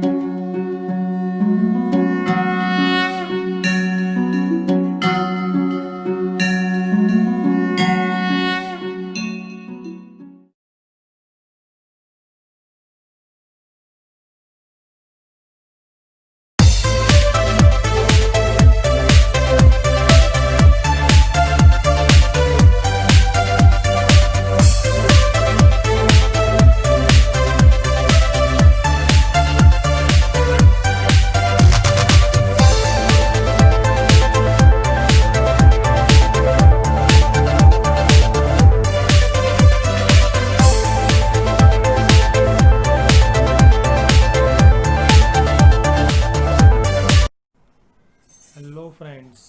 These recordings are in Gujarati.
Hello friends,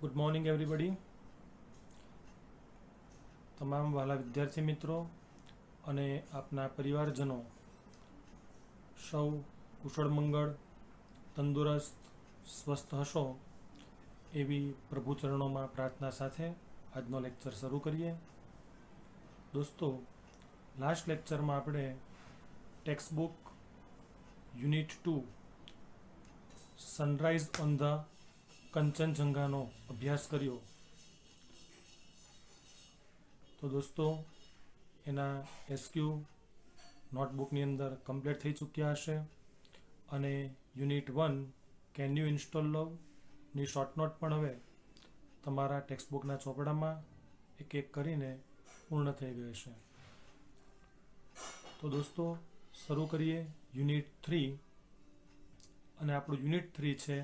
good morning everybody. તમામ વાલા વિદ્યાર્થી મિત્રો અને આપના પરિવારજનો સૌ કુશળ મંગળ, તંદુરસ્ત, સ્વસ્થ હશો એવી પ્રભુ ચરણોમાં પ્રાર્થના સાથે આજનો લેક્ચર શરૂ કરીએ. દોસ્તો, લાસ્ટ લેક્ચરમાં આપણે text book unit 2 sunrise on the કંચનજંગાનો અભ્યાસ કર્યો. તો દોસ્તો, એના એસક્યુ નોટબુકની અંદર કમ્પ્લીટ થઈ ચૂક્યા હશે અને યુનિટ 1 કેન યુ ઇન્સ્ટોલ લવ ની શોર્ટ નોટ પણ હવે તમારા ટેક્સ્ટ બુકના ચોપડામાં એક એક કરીને પૂર્ણ થઈ ગઈ છે. તો દોસ્તો, શરૂ કરીએ યુનિટ 3. અને આપણું યુનિટ 3 છે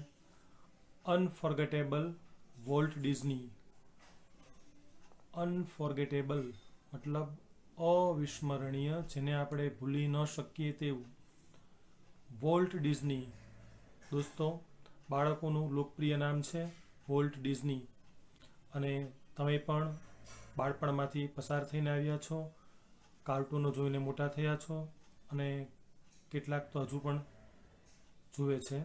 અનફોર્ગેટેબલ વોલ્ટ ડિઝની. અનફોર્ગેટેબલ મતલબ અવિસ્મરણીય, જેને આપણે ભૂલી ન શકીએ તેવું. વોલ્ટ ડિઝની દોસ્તો બાળકોનું લોકપ્રિય નામ છે, વોલ્ટ ડિઝની. અને તમે પણ બાળપણમાંથી પસાર થઈને આવ્યા છો, કાર્ટૂનો જોઈને મોટા થયા છો અને કેટલાક તો હજુ પણ જુએ છે.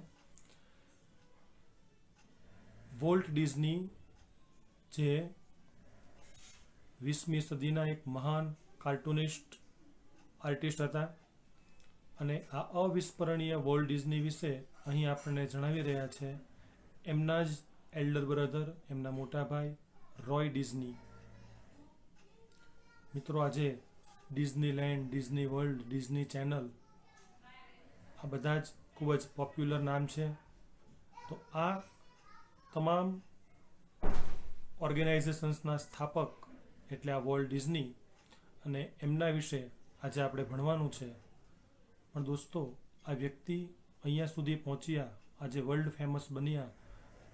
વોલ્ટ ડિઝની જે 20મી સદીના એક મહાન કાર્ટૂનિસ્ટ આર્ટિસ્ટ હતા અને આ અવિસ્મરણીય વોલ્ટ ડિઝની વિશે અહીં આપણને જણાવી રહ્યા છે એમના જ એલ્ડર બ્રધર, એમના મોટા ભાઈ રોય ડિઝની. મિત્રો, આજે Disneyland, Disney world, Disney channel આ બધા જ ખૂબ જ પોપ્યુલર નામ છે. તો આ તમામ ઓર્ગેનાઇઝેશન્સના સ્થાપક એટલે આ વોલ્ટ ડિઝની અને એમના વિશે આજે આપણે ભણવાનું છે. પણ દોસ્તો, આ વ્યક્તિ અહીંયા સુધી પહોંચ્યા, આજે વર્લ્ડ ફેમસ બન્યા,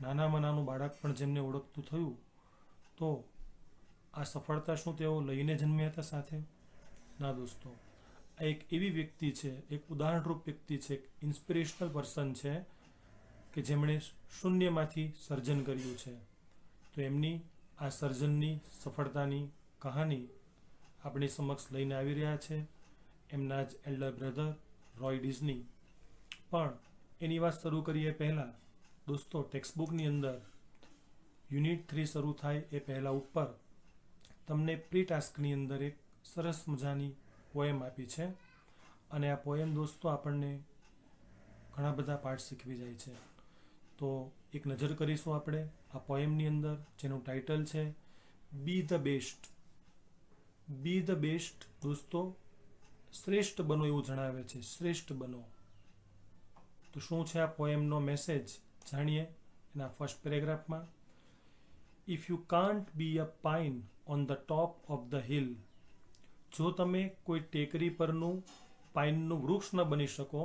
નાનામાં નાનું બાળક પણ જેમને ઓળખતું થયું, તો આ સફળતા શું તેઓ લઈને જન્મ્યા હતા સાથે? ના દોસ્તો, આ એક એવી વ્યક્તિ છે, એક ઉદાહરણરૂપ વ્યક્તિ છે, એક ઇન્સ્પિરેશનલ પર્સન છે કે જેમણે શૂન્યમાંથી સર્જન કર્યું છે. તો એમની આ સર્જનની સફળતાની કહાની આપણી સમક્ષ લઈને આવી રહ્યા છે એમના જ એલ્ડર બ્રધર રોય ડિઝની. પણ એની વાત શરૂ કરીએ પહેલાં દોસ્તો, ટેક્સ્ટબુકની અંદર યુનિટ 3 શરૂ થાય એ પહેલાં ઉપર તમને પ્રી ટાસ્કની અંદર એક સરસ મજાની પોએમ આપી છે અને આ પોએમ દોસ્તો આપણને ઘણા બધા પાઠ શીખવી જાય છે. તો એક નજર કરીશું આપણે આ પોએમની અંદર, જેનું ટાઇટલ છે બી the best. B the best દોસ્તો શ્રેષ્ઠ બનો એવું જણાવે છે, શ્રેષ્ઠ બનો. તો શું છે આ પોએમનો મેસેજ જાણીએ એના ફર્સ્ટ પેરેગ્રાફમાં. If you can't be a pine on the top of the hill. જો તમે કોઈ ટેકરી પરનું પાઇનનું વૃક્ષ ન બની શકો,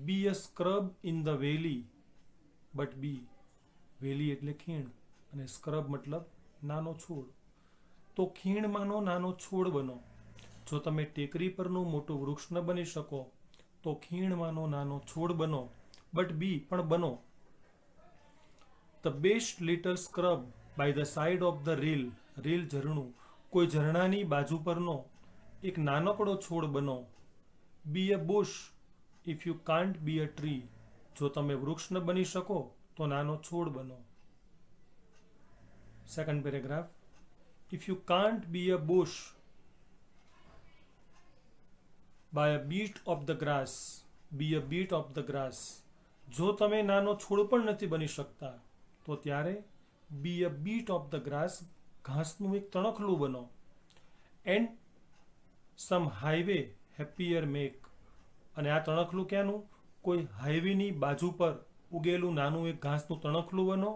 be a scrub in the valley. But be, valley એટલે ખીણ અને સ્ક્રબ મતલબ નાનો છોડ. તો ખીણમાંનો નાનો છોડ બનો. જો તમે ટેકરી પરનું મોટું વૃક્ષ ન બની શકો તો ખીણમાંનો નાનો છોડ બનો. બટ બી, પણ બનો the best little scrub by the side of the rill. Rill ઝરણું, કોઈ ઝરણાની બાજુ પરનો એક નાનકડો છોડ બનો. Be a bush if you can't be a tree. જો તમે વૃક્ષ ન બની શકો તો નાનો છોડ બનો. Second paragraph. If you can't be a bush by a beast of the grass. Be a bit of the grass. જો તમે નાનો છોડ પણ નથી બની શકતા તો ત્યારે બી a bit of the grass, ઘાસનું એક તણખલું બનો. And sum highway happier make. અને આ તણખલું ક્યાંનું? કોઈ હાઈવેની બાજુ પર ઉગેલું નાનું એક ઘાસનું તણખલું બનો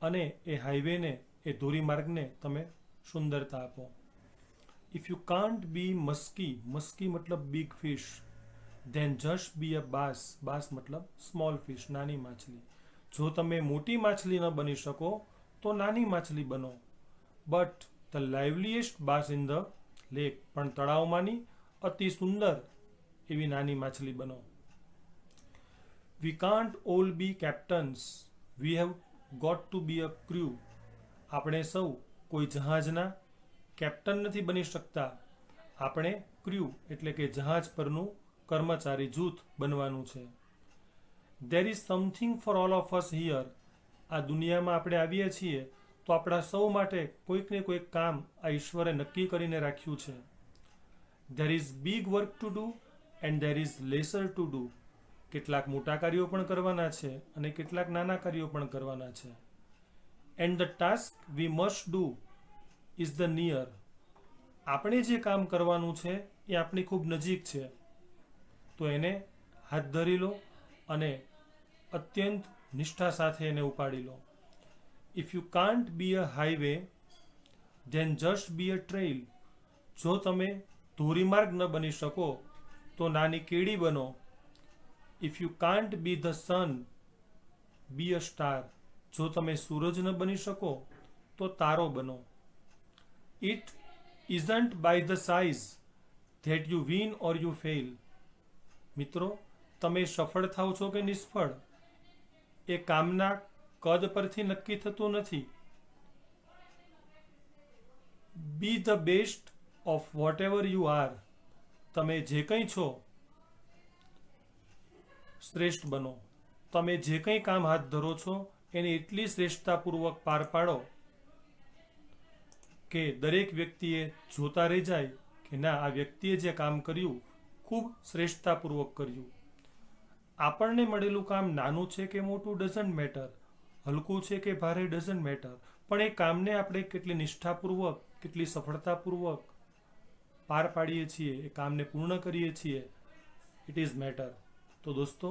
અને એ હાઈવેને, એ ધોરીમાર્ગને તમે સુંદરતા આપો. If you can't be muskie, muskie મતલબ big fish, then just be a bass, bass મતલબ સ્મોલ ફિશ, નાની માછલી. જો તમે મોટી માછલી ન બની શકો તો નાની માછલી બનો. But the liveliest bass in the lake, પણ તળાવમાંની અતિ સુંદર એવી નાની માછલી બનો. We can't all be captains, we have got to be a crew. આપણે સૌ કોઈ જહાજના કેપ્ટન નથી બની શકતા, આપણે ક્રૂ એટલે કે જહાજ પરનું કર્મચારી જૂથ બનવાનું છે. There is something for all of us here. આ દુનિયામાં આપણે આવીએ છીએ તો આપણા સૌ માટે કોઈક ને કોઈક કામ આ ઈશ્વરે નક્કી કરીને રાખ્યું છે. There is big work to do and there is laser to do. કેટલાક મોટા કાર્યો પણ કરવાના છે અને કેટલાક નાના કાર્યો પણ કરવાના છે. And the task we must do is the near. આપણે જે કામ કરવાનું છે એ આપણી ખૂબ નજીક છે, તો એને હાથ ધરી લો અને અત્યંત નિષ્ઠા સાથે એને ઉપાડી લો. If you can't be a highway then just be a trail. જો તમે ધોરીમાર્ગ ન બની શકો તો નાની કેડી બનો. If you can't be the sun be a star. જો તમે સૂરજ ન બની શકો તો તારો બનો. It isn't by the size that you win or you fail. મિત્રો, તમે સફળ થાવ છો કે નિષ્ફળ એ કામના કદ પરથી નક્કી થતું નથી. બી the best of what ever you are. તમે જે કંઈ છો શ્રેષ્ઠ બનો. તમે જે કંઈ કામ હાથ ધરો છો એને એટલી શ્રેષ્ઠતાપૂર્વક પાર પાડો કે દરેક વ્યક્તિએ જોતા રહી જાય કે ના, આ વ્યક્તિએ જે કામ કર્યું ખૂબ શ્રેષ્ઠતાપૂર્વક કર્યું. આપણને મળેલું કામ નાનું છે કે મોટું ડઝન્ટ મેટર, હલકું છે કે ભારે ડઝન્ટ મેટર, પણ એ કામને આપણે કેટલી નિષ્ઠાપૂર્વક, કેટલી સફળતાપૂર્વક પાર પાડીએ છીએ, એ કામને પૂર્ણ કરીએ છીએ, ઇટ ઇઝ મેટર. તો દોસ્તો,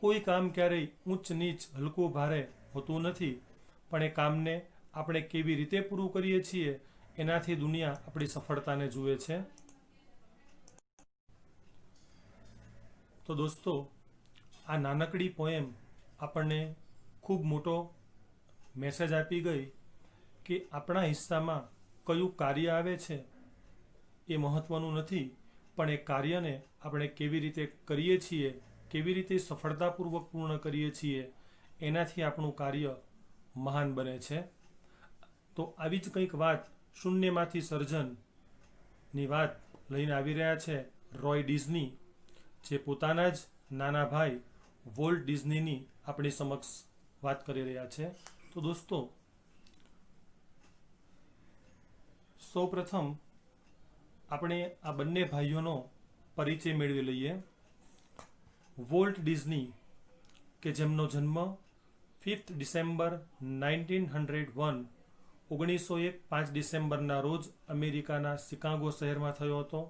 કોઈ કામ ક્યારેય ઊંચ નીચ, હલકું ભારે હોતું નથી, પણ એ કામને આપણે કેવી રીતે પૂરું કરીએ છીએ એનાથી દુનિયા આપણી સફળતાને જુએ છે. તો દોસ્તો, આ નાનકડી પોએમ આપણને ખૂબ મોટો મેસેજ આપી ગઈ કે આપણા હિસ્સામાં કયું કાર્ય આવે છે એ મહત્ત્વનું નથી, પણ એ કાર્યને આપણે કેવી રીતે કરીએ છીએ, કેવી રીતે સફળતાપૂર્વક પૂર્ણ કરીએ છીએ એનાથી આપણું કાર્ય મહાન બને છે. તો આવી જ કંઈક વાત શૂન્યમાંથી સર્જનની વાત લઈને આવી રહ્યા છે રોય ડિઝની, જે પોતાના જ નાના ભાઈ વોલ્ટ ડિઝનીની આપણી સમક્ષ વાત કરી રહ્યા છે. તો દોસ્તો, સૌપ્રથમ આપણે આ બંને ભાઈઓનો પરિચય મેળવી લઈએ. વોલ્ટ ડિઝની, કે જેમનો જન્મ 5 ડિસેમ્બર 1901, 1901 5 ડિસેમ્બરના રોજ અમેરિકાના શિકાગો શહેરમાં થયો હતો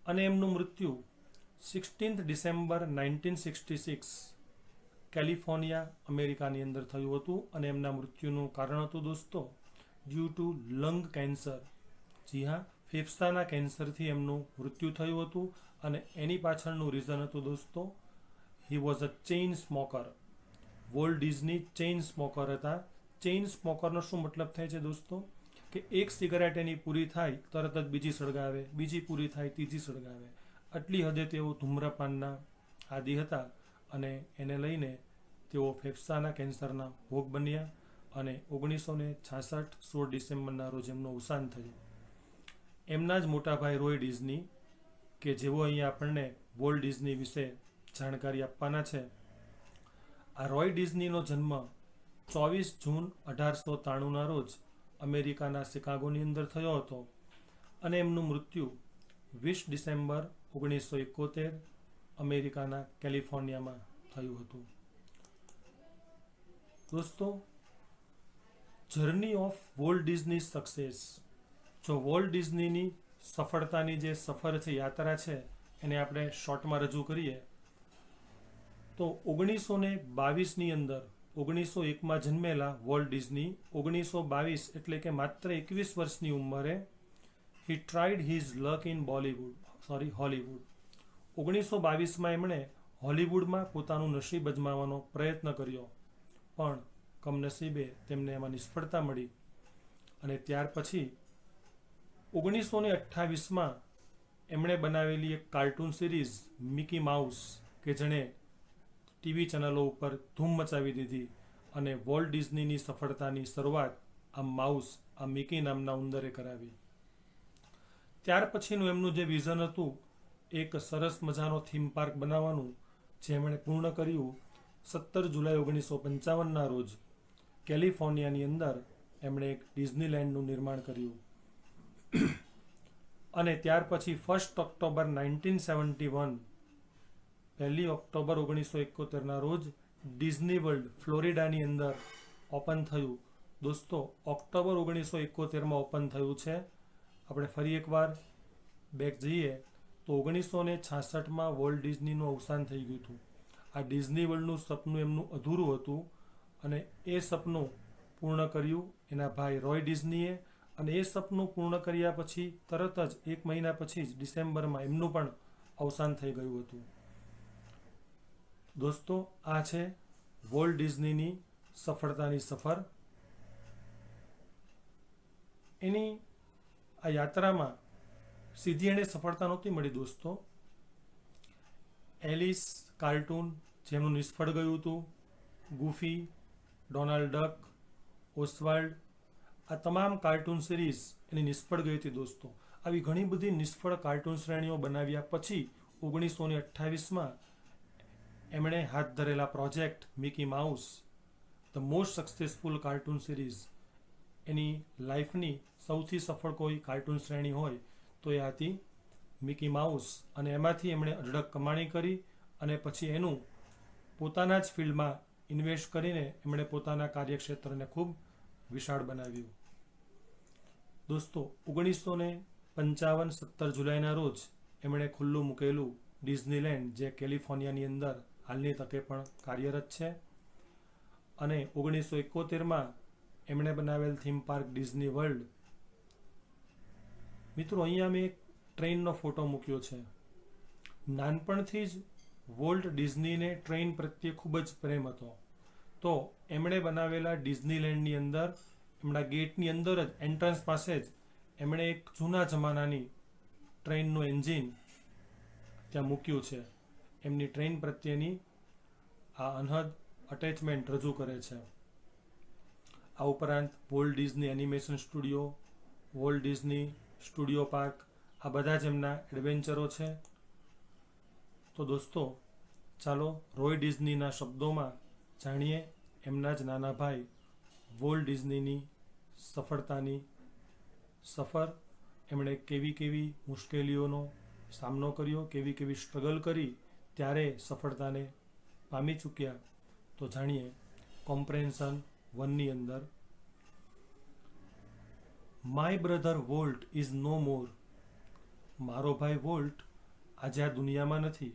અને એમનું મૃત્યુ 16 ડિસેમ્બર 1966 કેલિફોર્નિયા, અમેરિકાની અંદર થયું હતું. અને એમના મૃત્યુનું કારણ હતું દોસ્તો ડ્યુ ટુ લંગ કેન્સર. જી હા, ફેફસાના કેન્સરથી એમનું મૃત્યુ થયું હતું અને એની પાછળનું રીઝન હતું દોસ્તો, હી was a chain smoker. Walt Disney chain smoker હતા. ચેઇન સ્મોકરનો શું મતલબ થાય છે દોસ્તો? કે એક સિગારેટ એની પૂરી થાય તરત જ બીજી સળગાવે, બીજી પૂરી થાય ત્રીજી સળગાવે. આટલી હદે તેઓ ધૂમ્રપાનના આદી હતા અને એને લઈને તેઓ ફેફસાના કેન્સરના ભોગ બન્યા અને 1966 16 ડિસેમ્બરના રોજ એમનું અવસાન થયું. એમના જ મોટા ભાઈ રોય ડિઝની, કે જેઓ અહીંયા આપણને વોલ્ટ ડિઝની વિશે જાણકારી આપવાના છે. આ રોય ડિઝનીનો જન્મ 24 જૂન 1893ના રોજ અમેરિકાના શિકાગોની અંદર થયો હતો અને એમનું મૃત્યુ 20 ડિસેમ્બર 1971 અમેરિકાના કેલિફોર્નિયામાં થયું હતું. દોસ્તો, journey of Walt Disney success. જો વોલ્ટ ડિઝનીની સફળતાની જે સફર છે, યાત્રા છે, એને આપણે શોર્ટમાં રજૂ કરીએ તો 1922ની અંદર 1901માં જન્મેલા વોલ્ટ ડિઝની 1922 એટલે કે માત્ર 21 વર્ષની ઉંમરે he tried his luck in Hollywood. 1922માં એમણે હોલીવુડમાં પોતાનું નસીબ અજમાવવાનો પ્રયત્ન કર્યો, પણ કમનસીબે તેમને એમાં નિષ્ફળતા મળી. અને ત્યાર પછી 1928માં એમણે બનાવેલી એક કાર્ટૂન સિરીઝ મિકી માઉસ કે જેણે ટીવી ચેનલો ઉપર ધૂમ મચાવી દીધી, અને વોલ્ટ ડિઝનીની સફળતાની શરૂઆત આ માઉસ, આ મિકી નામના ઉંદરે કરાવી. ત્યાર પછીનું એમનું જે વિઝન હતું, એક સરસ મજાનો થીમ પાર્ક બનાવવાનું, જે એમણે પૂર્ણ કર્યું 17 જુલાઈ 1955ના રોજ કેલિફોર્નિયાની અંદર એમણે એક ડિઝનીલેન્ડનું નિર્માણ કર્યું. અને ત્યાર પછી 1 ઓક્ટોબર 1971, 1 ઓક્ટોબર 1971ના રોજ ડિઝની વર્લ્ડ ફ્લોરિડાની અંદર ઓપન થયું. દોસ્તો, ઓક્ટોબર 1971માં ઓપન થયું છે. આપણે ફરી એકવાર બેક જઈએ તો 1966માં વોલ્ટ ડિઝનીનું અવસાન થઈ ગયું હતું. આ ડિઝની વર્લ્ડનું સપનું એમનું અધૂરું હતું, અને એ સપનું પૂર્ણ કર્યું એના ભાઈ રોય ડિઝનીએ. અને એ સપનું પૂર્ણ કર્યા પછી તરત જ 1 મહિના પછી જ ડિસેમ્બરમાં એમનું પણ અવસાન થઈ ગયું હતું. દોસ્તો, આ છે વોલ્ટ ડિઝનીની સફળતાની સફર. એની આ યાત્રામાં સીધી એને સફળતા નહોતી મળી દોસ્તો. એલિસ કાર્ટૂન જેમનું નિષ્ફળ ગયું હતું, ગુફી, ડોનાલ્ડ ડક, ઓસ્વાલ્ડ, આ તમામ કાર્ટૂન સિરીઝ એની નિષ્ફળ ગઈ હતી દોસ્તો. આવી ઘણી બધી નિષ્ફળ કાર્ટૂન શ્રેણીઓ બનાવ્યા પછી 1928માં એમણે હાથ ધરેલા project Mickey Mouse, the most successful cartoon series, એની લાઈફની સૌથી સફળ કોઈ કાર્ટૂન શ્રેણી હોય તો એ હતી મિકી માઉસ. અને એમાંથી એમણે અઢળક કમાણી કરી, અને પછી એનું પોતાના જ ફિલ્ડમાં ઇન્વેસ્ટ કરીને એમણે પોતાના કાર્યક્ષેત્રને ખૂબ વિશાળ બનાવ્યું. દોસ્તો, 1955 17 જુલાઈના રોજ એમણે ખુલ્લું મૂકેલું ડિઝનીલેન્ડ, જે કેલિફોર્નિયાની અંદર હાલની તકે પણ કાર્યરત છે. અને 1971માં એમણે બનાવેલ થીમ પાર્ક ડિઝની વર્લ્ડ. મિત્રો, અહીંયા મેં એક ટ્રેનનો ફોટો મૂક્યો છે. નાનપણથી જ વોલ્ટ ડિઝનીને ટ્રેન પ્રત્યે ખૂબ જ પ્રેમ હતો. તો એમણે બનાવેલા ડિઝનીલેન્ડની અંદર, એમના ગેટની અંદર જ, એન્ટ્રન્સ પાસે જ એમણે એક જૂના જમાનાની ટ્રેનનું એન્જિન ત્યાં મૂક્યું છે. એમની ટ્રેન પ્રત્યેની આ અનહદ અટેચમેન્ટ રજૂ કરે છે. આ ઉપરાંત Walt Disney animation studio, Walt Disney studio park, આ બધા જ એમના એડવેન્ચરો છે. તો દોસ્તો, ચાલો રોય ડિઝનીના શબ્દોમાં જાણીએ એમના જ નાના ભાઈ વોલ્ટ ડિઝનીની સફળતાની સફર. એમણે કેવી કેવી મુશ્કેલીઓનો સામનો કર્યો, કેવી કેવી સ્ટ્રગલ કરી, ત્યારે સફળતાને પામી ચૂક્યા. તો જાણીએ કોમ્પ્રેન્શન 1ની અંદર. My brother Walt is no more. મારો ભાઈ વોલ્ટ આજે આ દુનિયામાં નથી.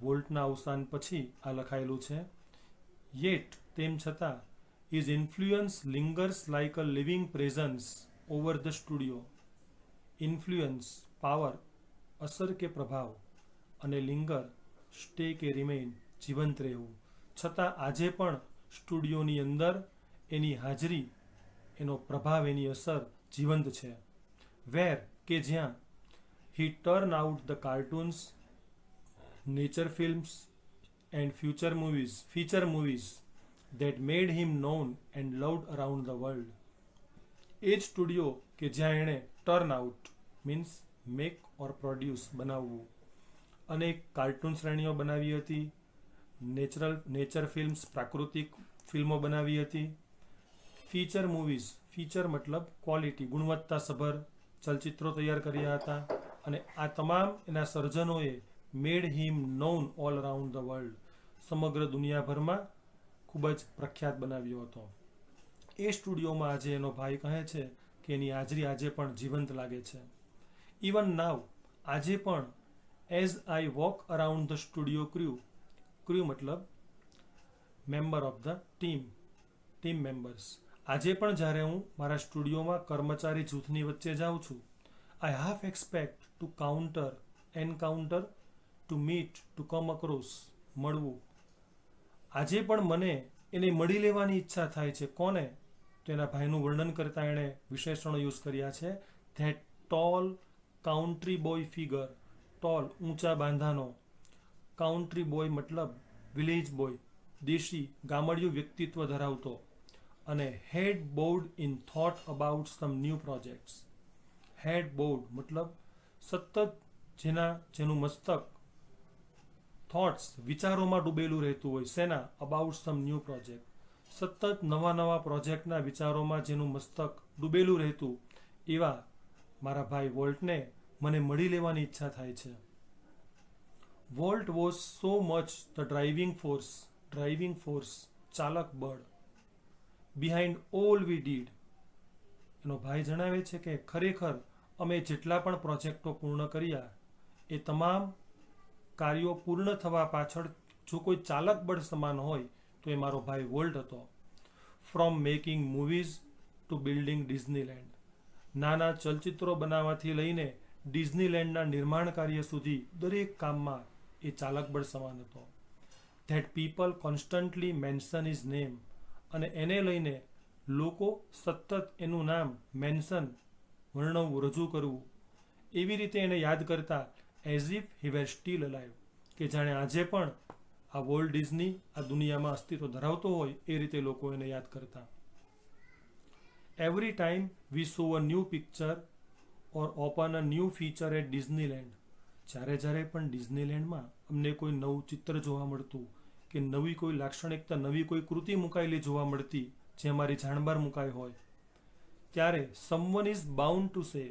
વોલ્ટના અવસાન પછી આ લખાયેલું છે. યેટ, તેમ છતાં, his influence lingers like a living presence over the studio. Influence, power, અસર કે પ્રભાવ, અને લિંગર, સ્ટે કે રિમેઇન, જીવંત રહેવું. છતાં આજે પણ સ્ટુડિયોની અંદર એની હાજરી, એનો પ્રભાવ, એની અસર જીવંત છે. વેર, કે જ્યાં he turned out the cartoons, nature films and feature movies that made him known and loved around the world. એ જ સ્ટુડિયો કે જ્યાં એણે ટર્ન આઉટ મીન્સ મેક ઓર પ્રોડ્યુસ, બનાવવું, અનેક કાર્ટૂન શ્રેણીઓ બનાવી હતી. નેચર ફિલ્મ્સ, પ્રાકૃતિક ફિલ્મો બનાવી હતી. ફીચર મૂવીઝ, ફીચર મતલબ ક્વોલિટી, ગુણવત્તાસભર ચલચિત્રો તૈયાર કર્યા હતા. અને આ તમામ એના સર્જનોએ made him known all around the world. સમગ્ર દુનિયાભરમાં ખૂબ જ પ્રખ્યાત બનાવ્યો હતો. એ સ્ટુડિયોમાં આજે એનો ભાઈ કહે છે કે એની હાજરી આજે પણ જીવંત લાગે છે. ઇવન નાવ, આજે પણ as I walk around the studio crew મતલબ member of the team members, આજે પણ જ્યારે હું મારા સ્ટુડિયોમાં કર્મચારી જૂથની વચ્ચે જાઉં છું, I half expect to encounter, to meet, to come across, મળવું. આજે પણ મને એને મળી લેવાની ઈચ્છા થાય છે. કોને? તો એના ભાઈનું વર્ણન કરતા એણે વિશેષણો યુઝ કર્યા છે. That tall country boy figure. Tall ઊંચા બાંધાનો, કાઉન્ટ્રી બોય મતલબ વિલેજ બોય, દેશી ગામડિયું વ્યક્તિત્વ ધરાવતો, અને head board in thought about some new projects. Head board મતલબ સતત જેનું મસ્તક થોટ્સ વિચારોમાં ડૂબેલું રહેતું હોય. શેના? About some new project. સતત નવા પ્રોજેક્ટના વિચારોમાં જેનું મસ્તક ડૂબેલું રહેતું, એવા મારા ભાઈ વોલ્ટને મને મળી લેવાની ઈચ્છા થાય છે. Volt was so much the driving force, ચાલક બળ, બિહાઇન્ડ ઓલ વી ડીડ. એનો ભાઈ જણાવે છે કે ખરેખર અમે જેટલા પણ પ્રોજેક્ટો પૂર્ણ કર્યા, એ તમામ કાર્યો પૂર્ણ થવા પાછળ જો કોઈ ચાલક બળ સમાન હોય તો એ મારો ભાઈ વોલ્ટ હતો. From making movies to building Disneyland. નાના ચલચિત્રો બનાવવાથી લઈને ડિઝનીલેન્ડના નિર્માણ કાર્ય સુધી દરેક કામમાં એ ચાલક બળ સમાન હતો. That people constantly mention his name. અને એને લઈને લોકો સતત એનું નામ વર્ણવવું, રજૂ કરવું, એવી રીતે એને યાદ કરતા as if he were still alive, કે જાણે આજે પણ આ વોલ્ટ ડિઝની આ દુનિયામાં અસ્તિત્વ ધરાવતો હોય એ રીતે લોકો એને યાદ કરતા. Every time we saw a new picture or open a new feature at Disneyland. જ્યારે પણ ડિઝનીલેન્ડમાં અમને કોઈ નવું ચિત્ર જોવા મળતું કે નવી કોઈ લાક્ષણિકતા, નવી કોઈ કૃતિ મુકાયેલી જોવા મળતી જે અમારી જાણબાર મુકાઈ હોય, ત્યારે someone is bound to say,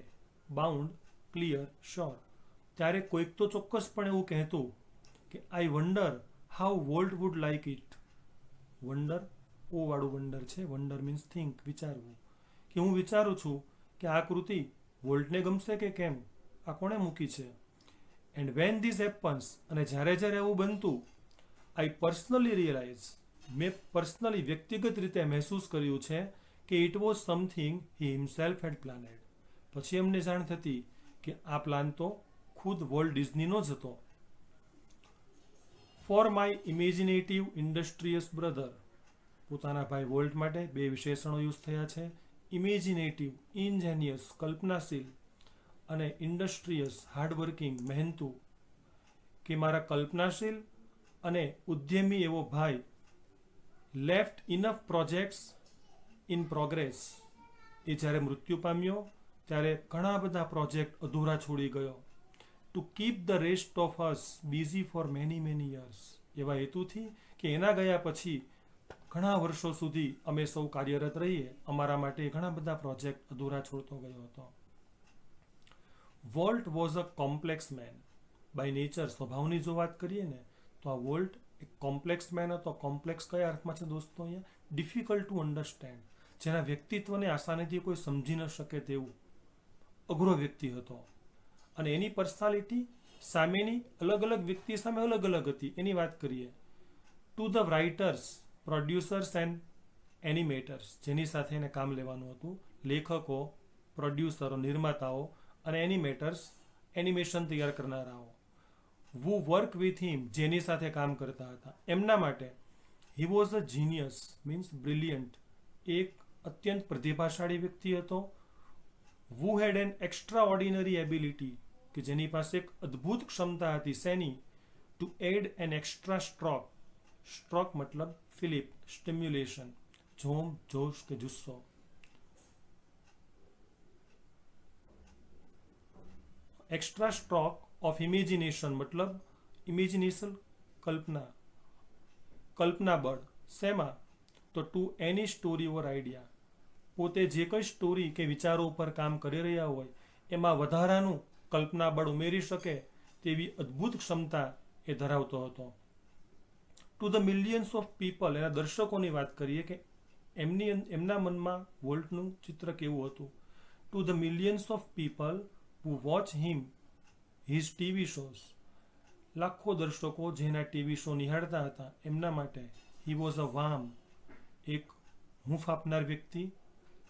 bound clear sure, ત્યારે કોઈક તો ચોક્કસપણે એવું કહેતું કે I wonder how Walt would like it. Wonder O વાળું વન્ડર છે. વન્ડર મીન્સ થિંક, વિચારવું. કે હું વિચારું છું કે આ કૃતિ વોલ્ટને ગમશે કે કેમ, આ કોણે મૂકી છે. એન્ડ વેન ધીસ હેપન્સ, અને જ્યારે એવું બનતું, આઈ પર્સનલી રિયલાઇઝ, મેં પર્સનલી વ્યક્તિગત રીતે મહેસૂસ કર્યું છે કે it was something he himself had planned. પછી અમને જાણ થતી કે આ પ્લાન તો ખુદ વોલ્ટ ડિઝનીનો જ હતો. For my imaginative ઇન્ડસ્ટ્રીયસ brother. પોતાના ભાઈ વોલ્ટ માટે બે વિશેષણો યુઝ થયા છે. ઇમેજિનેટિવ, ઇન્જેનિયસ, કલ્પનાશીલ, અને ઇન્ડસ્ટ્રીયસ, હાર્ડવર્કિંગ, મહેનતુ. કે મારા કલ્પનાશીલ અને ઉદ્યમી એવો ભાઈ left enough projects in progress. એ જ્યારે મૃત્યુ પામ્યો ત્યારે ઘણા બધા પ્રોજેક્ટ અધૂરા છોડી ગયો. To keep the rest of us busy for many years. એવા હેતુથી કે એના ગયા પછી ઘણા વર્ષો સુધી અમે સૌ કાર્યરત રહીએ, અમારા માટે ઘણા બધા પ્રોજેક્ટ અધૂરા છોડતો ગયો હતો. Walt was a complex man. By nature, સ્વભાવની જો વાત કરીએ ને તો આ વોલ્ટ એક કોમ્પ્લેક્સ મેન હતો. કોમ્પ્લેક્સ કયા અર્થમાં છે દોસ્તો? અહીંયા ડિફિકલ્ટ ટુ અન્ડરસ્ટેન્ડ, જેના વ્યક્તિત્વને આસાનીથી કોઈ સમજી ન શકે તેવું અઘરો વ્યક્તિ હતો. અને એની પર્સનાલિટી સામેની અલગ વ્યક્તિ સામે અલગ હતી. એની વાત કરીએ to the writers, producers and animators, જેની સાથે એને કામ લેવાનું હતું, લેખકો, પ્રોડ્યુસરો, નિર્માતાઓ, અને એનિમેટર્સ, એનિમેશન તૈયાર કરનારાઓ. વુ વર્ક વિથ હિમ, જેની સાથે કામ કરતા હતા, એમના માટે he was a genius, means brilliant, એક અત્યંત પ્રતિભાશાળી વ્યક્તિ હતો. Who had an extraordinary ability, કે જેની પાસે એક અદ્ભુત ક્ષમતા હતી. શેની? To add an extra stroke. Stroke મતલબ ફિલિપ, સ્ટિમ્યુલેશન, જોમ, જોશ કે જુસ્સો. એક્સ્ટ્રા સ્ટ્રોક ઓફ ઇમેજિનેશન મતલબ ઇમેજિનેશન, કલ્પના બળ. શેમાં? તો to any story or idea. પોતે જે કંઈ સ્ટોરી કે વિચારો ઉપર કામ કરી રહ્યા હોય એમાં વધારાનું કલ્પના બળ ઉમેરી શકે તેવી અદ્ભુત ક્ષમતા એ ધરાવતો હતો. To the millions of people, એના દર્શકોની વાત કરીએ કે એમના મનમાં વોલ્ટનું ચિત્ર કેવું હતું. To the millions of people who watch him his TV shows, લાખો દર્શકો જેના ટીવી શો નિહાળતા હતા એમના માટે હી વોઝ અ વાર્મ, એક હૂંફ આપનાર વ્યક્તિ,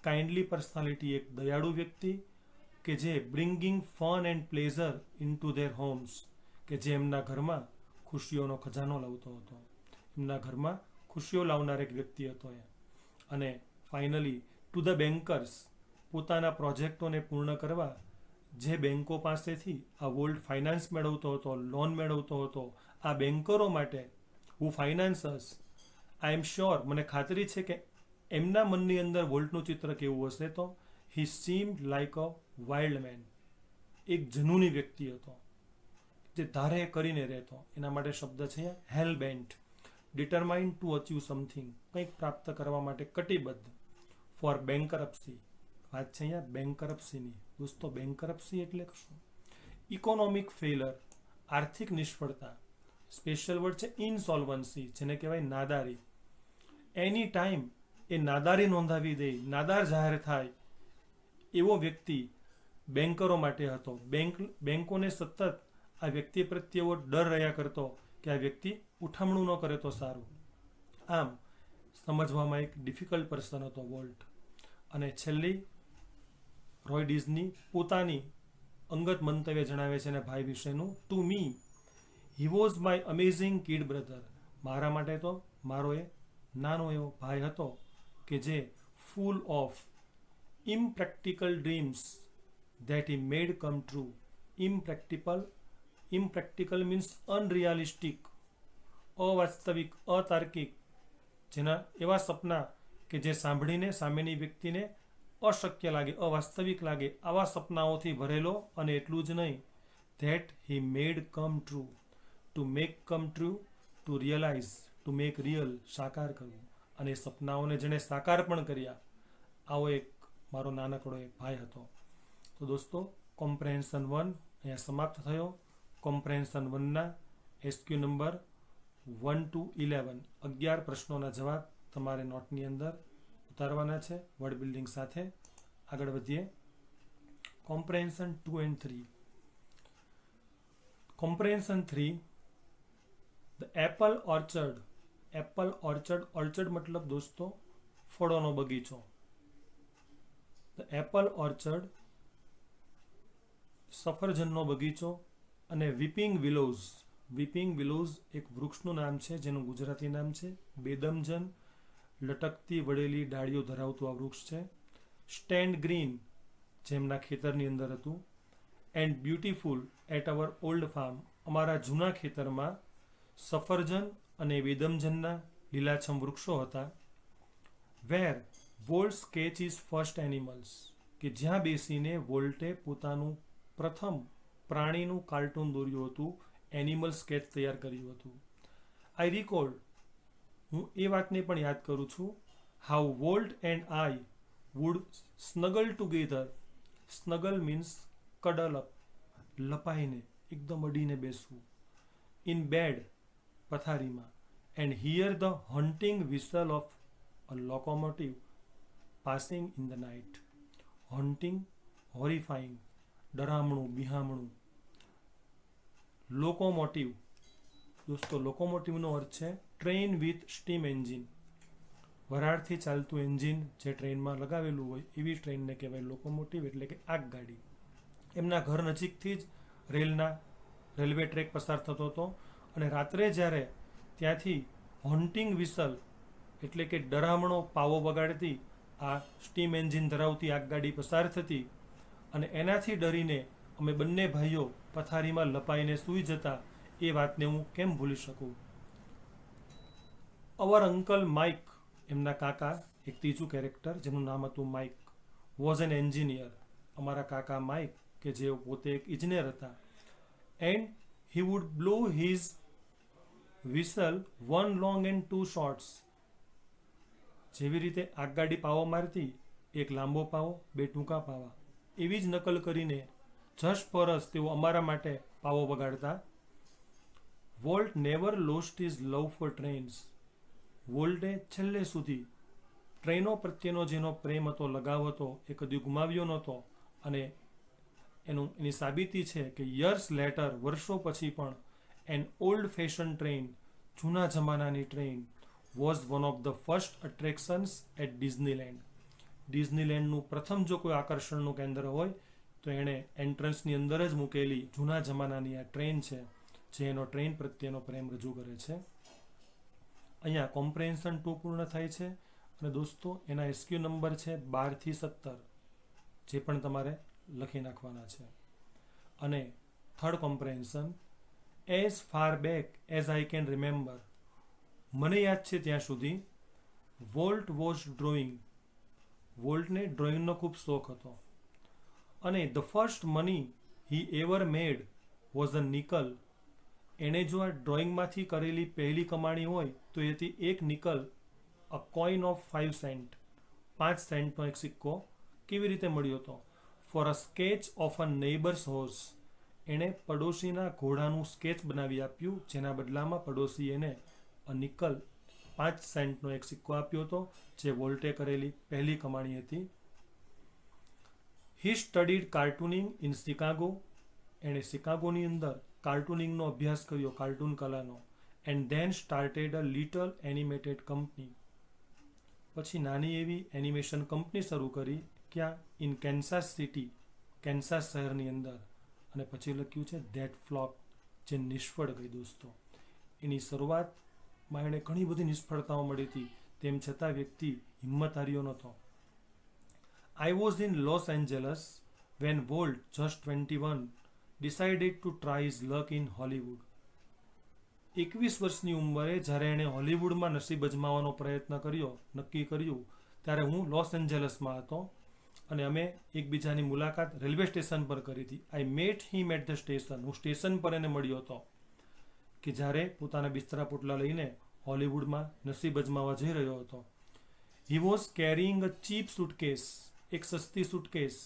કાઇન્ડલી પર્સનાલિટી, એક દયાળુ વ્યક્તિ કે જે bringing fun and pleasure into their homes, કે જે એમના ઘરમાં ખુશીઓનો ખજાનો લાવતો હતો. એમના ઘરમાં ખુશીઓ લાવનાર એક વ્યક્તિ હતો એ. અને ફાઇનલી ટુ ધ બેન્કર્સ, પોતાના પ્રોજેક્ટોને પૂર્ણ કરવા જે બેન્કો પાસેથી આ વોલ્ટ ફાઇનાન્સ મેળવતો હતો, લોન મેળવતો હતો, આ બેન્કરો માટે હુ ફાઇનાન્સર્સ, આઈ એમ શ્યોર, મને ખાતરી છે કે એમના મનની અંદર વોલ્ટનું ચિત્ર કેવું હશે તો he seemed like a wild man, એક જનૂની વ્યક્તિ હતો જે ધારે કરીને રહેતો. એના માટે શબ્દ છે hell bent, determined to achieve something, કંઈક પ્રાપ્ત કરવા માટે કટિબદ્ધ. ફોર બેન્કરપ્સી, વાત છે અહીંયા બેન્કરપ્સીની. દોસ્તો બેન્કરપ્સી એટલે શું? ઇકોનોમિક ફેલર, આર્થિક નિષ્ફળતા. સ્પેશિયલ વર્ડ છે ઇનસોલ્વન્સી, જેને કહેવાય નાદારી. એની ટાઈમ એ નાદારી નોંધાવી દે, નાદાર જાહેર થાય એવો વ્યક્તિ બેન્કરો માટે હતો. બેન્કોને સતત આ વ્યક્તિ પ્રત્યે એવો ડર રહ્યા કરતો કે આ વ્યક્તિ ઉઠમણું ન કરે તો સારું. આમ સમજવામાં એક ડિફિકલ્ટ પર્સન હતો વોલ્ટ. અને છેલ્લી રોય ડિઝની પોતાની અંગત મંતવ્ય જણાવે છે એના ભાઈ વિશેનું. To me he was my amazing kid brother, મારા માટે તો મારો એ નાનો એવો ભાઈ હતો કે જે full of impractical dreams that he made come true. Impractical means unrealistic, અવાસ્તવિક, અતાર્કિક, જેના એવા સપના કે જે સાંભળીને સામેની વ્યક્તિને અશક્ય લાગે, અવાસ્તવિક લાગે, આવા સપનાઓથી ભરેલો. અને એટલું જ નહીં, that he made come true, to make come true, to realize, to make real, સાકાર કરવું. અને સપનાઓને જેણે સાકાર પણ કર્યા, આવો એક મારો નાનકડો એક ભાઈ હતો. તો દોસ્તો, કોમ્પ્રેહેન્શન 1 અહીંયા સમાપ્ત થયો. કોમ્પ્રેહેન્શન 1ના એસક્યુ નંબર 1 to 11, 11 પ્રશ્નોના જવાબ તમારે નોટની અંદર ઉતારવાના છે વર્ડ બિલ્ડિંગ સાથે. આગળ વધીએ. Comprehension 2 and 3. Comprehension 3, the apple orchard. Apple orchard, orchard મતલબ દોસ્તો ફળોનો બગીચો. ધ એપલ ઓર્ચર્ડ, સફરજનનો બગીચો. અને વીપિંગ વિલોઝ. વીપિંગ વિલોઝ એક વૃક્ષનું નામ છે જેનું ગુજરાતી નામ છે બેદમજન. લટકતી વળેલી ડાળીઓ ધરાવતું આ વૃક્ષ છે. સ્ટેન્ડ ગ્રીન, જેમના ખેતરની અંદર હતું. And beautiful at our old farm, અમારા જૂના ખેતરમાં સફરજન અને બેદમજનના લીલાછમ વૃક્ષો હતા. Where Walt sketch is first animals, કે જ્યાં બેસીને વોલ્ટે પોતાનું પ્રથમ પ્રાણીનું કાર્ટૂન દોર્યું હતું, એનિમલ સ્કેચ તૈયાર કર્યું હતું. આઈ રિકોલ, હું એ વાતને પણ યાદ કરું છું, how Walt and I would snuggle together. Snuggle means cuddle up, લપાઈને એકદમ અડીને બેસવું. ઇન બેડ, પથારીમાં. And hear the haunting whistle of a locomotive passing in the night. Haunting, horrifying, ડરામણું, બિહામણું. લોકોમોટિવ, દોસ્તો લોકોમોટિવનો અર્થ છે ટ્રેન વિથ સ્ટીમ એન્જિન. વરાળથી ચાલતું એન્જિન જે ટ્રેનમાં લગાવેલું હોય એવી ટ્રેનને કહેવાય લોકોમોટિવ, એટલે કે આગગાડી. એમના ઘર નજીકથી જ રેલવે ટ્રેક પસાર થતો હતો. અને રાત્રે જ્યારે ત્યાંથી હોન્ટિંગ વિસલ એટલે કે ડરામણો પાવો વગાડતી આ સ્ટીમ એન્જિન ધરાવતી આગગાડી પસાર થતી, અને એનાથી ડરીને અમે બંને ભાઈઓ પથારીમાં લપાઈને સૂઈ જતા, એ વાતને હું કેમ ભૂલી શકું. અવર અંકલ માઇક, એમના કાકા, એક ત્રીજું કેરેક્ટર જેનું નામ હતું માઇક, વોઝ એન એન્જિનિયર. અમારા કાકા માઇક કે જે પોતે એક ઇજનેર હતા. And he would blow his whistle 1 long and 2 shorts. જેવી રીતે આગગાડી પાવો મારતી, એક લાંબો પાવો, 2 ટૂંકા પાવા, એવી જ નકલ કરીને જસ્ટ ફોર અસ તેઓ અમારા માટે પાવો વગાડતા. Walt never lost his love for trains. વોલ્ટે છેલ્લે સુધી ટ્રેનો પ્રત્યેનો જેનો પ્રેમ હતો, લગાવ હતો, એ કદી ગુમાવ્યો નહોતો. અને એની સાબિતી છે કે યર્સ લેટર, વર્ષો પછી પણ, એન ઓલ્ડ ફેશન ટ્રેન, જૂના જમાનાની train, was one of the first attractions at Disneyland. ડિઝનીલેન્ડનું પ્રથમ જો કોઈ આકર્ષણનું કેન્દ્ર હોય તો એણે એન્ટ્રન્સની અંદર જ મૂકેલી જૂના જમાનાની આ ટ્રેન છે, જે એનો ટ્રેન પ્રત્યેનો પ્રેમ રજૂ કરે છે. અહીંયા કોમ્પ્રેન્શન 2 પૂર્ણ થાય છે. અને દોસ્તો એના એસક્યુ નંબર છે 12 થી 17, જે પણ તમારે લખી નાખવાના છે. અને third comprehension, as far back as I can remember. મને યાદ છે ત્યાં સુધી, વોલ્ટ વોઝ ડ્રોઈંગ. વોલ્ટને ડ્રોઈંગનો ખૂબ શોખ હતો. અને the first money he ever made was a nickel. એણે જો આ ડ્રોઈંગમાંથી કરેલી પહેલી કમાણી હોય તો એ હતી 1 nickel, a coin of 5 cent. 5 સેન્ટનો એક સિક્કો. કેવી રીતે મળ્યો હતો? For a sketch of a neighbour's horse. એણે પડોશીના ઘોડાનું સ્કેચ બનાવી આપ્યું, જેના બદલામાં પડોશી એને અ નિકલ, 5 સેન્ટનો એક સિક્કો આપ્યો હતો, જે વોલ્ટે કરેલી પહેલી કમાણી હતી. હી સ્ટડીડ કાર્ટૂનિંગ ઇન શિકાગો. એણે શિકાગોની અંદર કાર્ટૂનિંગનો અભ્યાસ કર્યો, કાર્ટૂન કલાનો. And then started a little animated company. પછી નાની એવી એનિમેશન કંપની શરૂ કરી. ક્યાં? ઇન કેન્સાસ સિટી, કેન્સાસ શહેરની અંદર. અને પછી લખ્યું છે ધેટ ફ્લોપ, જે નિષ્ફળ ગઈ દોસ્તો. એની શરૂઆતમાં એણે ઘણી બધી નિષ્ફળતાઓ મળી હતી, તેમ છતાં વ્યક્તિ હિંમત હાર્યો નહોતો. I was in Los Angeles when Walt, just 21, decided to try his luck in Hollywood. 21 વર્ષની ઉંમરે જ્યારે એણે હોલિવૂડમાં નસીબ અજમાવવાનો પ્રયત્ન કર્યો, નક્કી કર્યું, ત્યારે હું લોસ એન્જલસમાં હતો અને અમે એકબીજાની મુલાકાત રેલવે સ્ટેશન પર કરી હતી. I met him at the station. હું સ્ટેશન પર એને મળ્યો હતો કે જ્યારે પોતાના બિસ્તરા પોટલા લઈને હોલિવૂડમાં નસીબ અજમાવવા જઈ રહ્યો હતો. He was carrying a cheap suitcase. એક સસ્તી suitcase.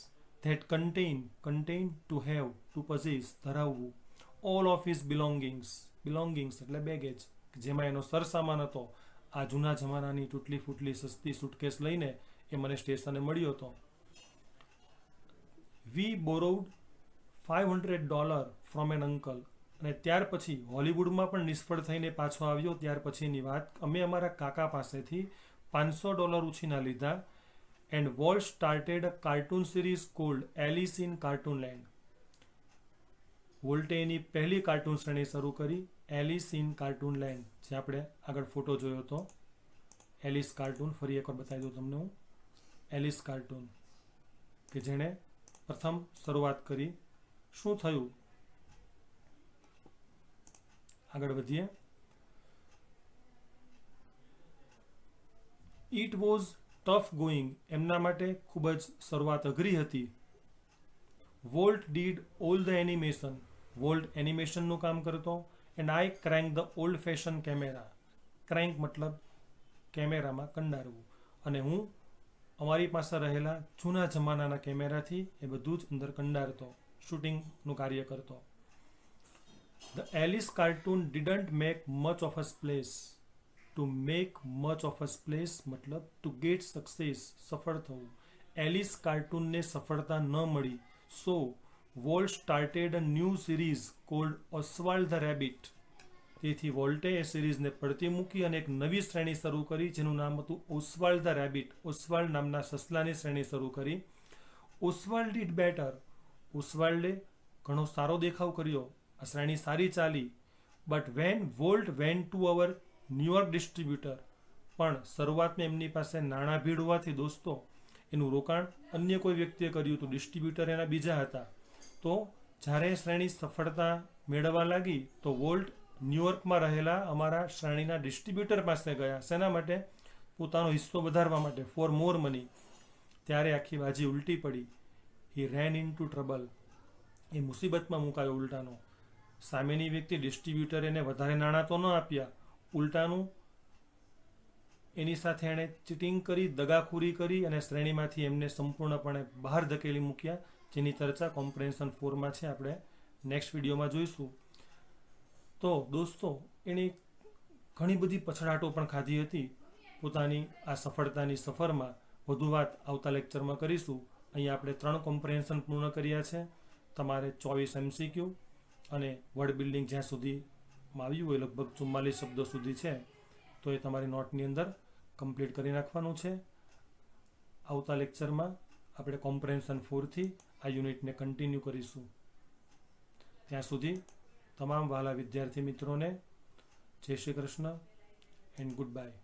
That contain to have, to possess, ધરાવવું. ઓલ ઓફ હિઝ બિલોંગિંગ્સ એટલે બેગેજ, જેમાં એનો સરસામાન હતો. આ જૂના જમાનાની તૂટલી ફૂટલી સસ્તી સુટકેસ લઈને એ મને સ્ટેશને મળ્યો હતો. વી બોરોવડ $500 ફ્રોમ એન અંકલ. અને ત્યાર પછી હોલિવૂડમાં પણ નિષ્ફળ થઈને પાછો આવ્યો. ત્યાર પછીની વાત, અમે અમારા કાકા પાસેથી $500 ઉછીના લીધા. And Walt started a cartoon series called Alice in Cartoonland. વોલ્ટે એની પહેલી કાર્ટૂન શ્રેણી શરૂ કરી, એલિસ ઇન કાર્ટૂનલેન્ડ, જે આપણે આગળ ફોટો જોયો હતો. એલિસ કાર્ટૂન, ફરી એકવાર બતાવી દઉં તમને હું. એલિસ કાર્ટૂન કે જેણે પ્રથમ શરૂઆત કરી. શું થયું? આગળ વધીએ. It was tough going. એમના માટે ખૂબ જ શરૂઆત અઘરી હતી. Walt did all the animation. વોલ્ટ એનિમેશનનું કામ કરતો. And I crank the old fashion camera. Crank મતલબ કેમેરામાં કંડારવું. અને હું અમારી પાસે રહેલા જૂના જમાનાના કેમેરાથી એ બધું જ અંદર કંડારતો, શૂટિંગનું કાર્ય કરતો. The Alice cartoon didn't make much of a splash. To make much of a splash મતલબ ટુ ગેટ સક્સેસ, સફળ થવું. એલિસ કાર્ટૂનને સફળતા ન મળી. So Walt started a new series called Oswald the Rabbit. તેથી વોલ્ટે એ સિરીઝને પડતી મૂકી અને એક નવી શ્રેણી શરૂ કરી, જેનું નામ હતું ઓસ્વાલ્ડ ધ રેબિટ. ઓસ્વાલ્ડ નામના સસલાની શ્રેણી શરૂ કરી. ઓસ્વાલ્ડ ડીડ બેટર. ઓસ્વાલ્ડે ઘણો સારો દેખાવ કર્યો. આ શ્રેણી સારી ચાલી. But when Walt went to our New York distributor. પણ શરૂઆતમાં એમની પાસે નાણાં ભીડ હોવાથી દોસ્તો એનું રોકાણ અન્ય કોઈ વ્યક્તિએ કર્યું હતું. ડિસ્ટ્રીબ્યુટર એના બીજા હતા. તો જ્યારે શ્રેણી સફળતા મેળવવા લાગી તો વોલ્ટ ન્યુયોર્કમાં રહેલા અમારા શ્રેણીના ડિસ્ટ્રીબ્યુટર પાસે ગયા. શેના માટે? પોતાનો હિસ્સો વધારવા માટે, ફોર મોર મની. ત્યારે આખી બાજી ઉલટી પડી. હી રેન ઇન ટુ ટ્રબલ. એ મુસીબતમાં મુકાયો ઉલટાનો. સામેની વ્યક્તિ ડિસ્ટ્રીબ્યુટર એને વધારે નાણાં તો ન આપ્યા, ઉલટાનું એની સાથે એણે ચીટિંગ કરી, દગાખોરી કરી અને શ્રેણીમાંથી એમને સંપૂર્ણપણે બહાર ધકેલી મૂક્યા, જેની ચર્ચા કોમ્પ્રેન્શન 4માં છે, આપણે નેક્સ્ટ વિડીયોમાં જોઈશું. તો દોસ્તો, એની ઘણી બધી પછડાટો પણ ખાધી હતી. પોતાની આ સફળતાની સફરમાં વધુ વાત આવતા લેક્ચરમાં કરીશું. અહીંયા આપણે 3 કોમ્પ્રેન્શન પૂર્ણ કર્યા છે. તમારે 24 MCQ અને વર્ડ બિલ્ડિંગ જ્યાં સુધીમાં આવ્યું હોય, લગભગ 44 શબ્દો સુધી છે, તો એ તમારી નોટની અંદર કમ્પ્લીટ કરી નાખવાનું છે. આવતા લેક્ચરમાં આપણે કોમ્પ્રેન્શન 4થી આ યુનિટને કન્ટિન્યુ કરીશું. ત્યાં સુધી તમામ વહાલા વિદ્યાર્થી મિત્રોને જય Shri Krishna and good bye.